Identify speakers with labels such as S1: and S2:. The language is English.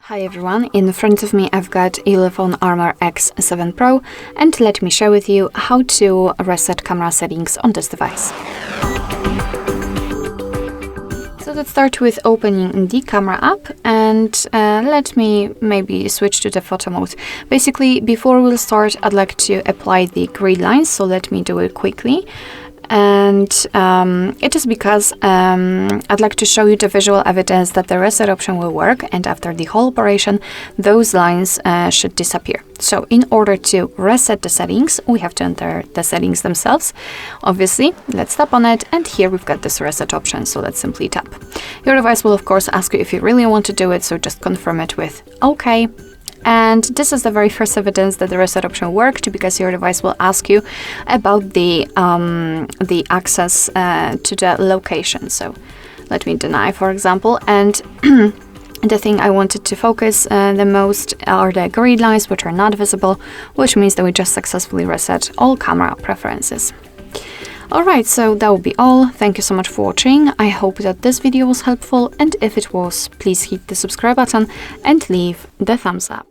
S1: Hi everyone, in front of me I've got Ulefone Armor X7 Pro, and let me share with you how to reset camera settings on this device. So let's start with opening the camera app, and let me maybe switch to the photo mode. Basically, before we'll start, I'd like to apply the grid lines, so let me do it quickly. And it is because I'd like to show you the visual evidence that the reset option will work, and after the whole operation those lines should disappear. So in order to reset the settings, we have to enter the settings themselves. Obviously, let's tap on it, and here we've got this reset option, so let's simply tap. Your device will of course ask you if you really want to do it, so just confirm it with OK. And this is the very first evidence that the reset option worked, because your device will ask you about the access to the location. So let me deny, for example, and the thing I wanted to focus the most are the grid lines, which are not visible, which means that we just successfully reset all camera preferences. Alright, so that will be all. Thank you so much for watching. I hope that this video was helpful, and if it was, please hit the subscribe button and leave the thumbs up.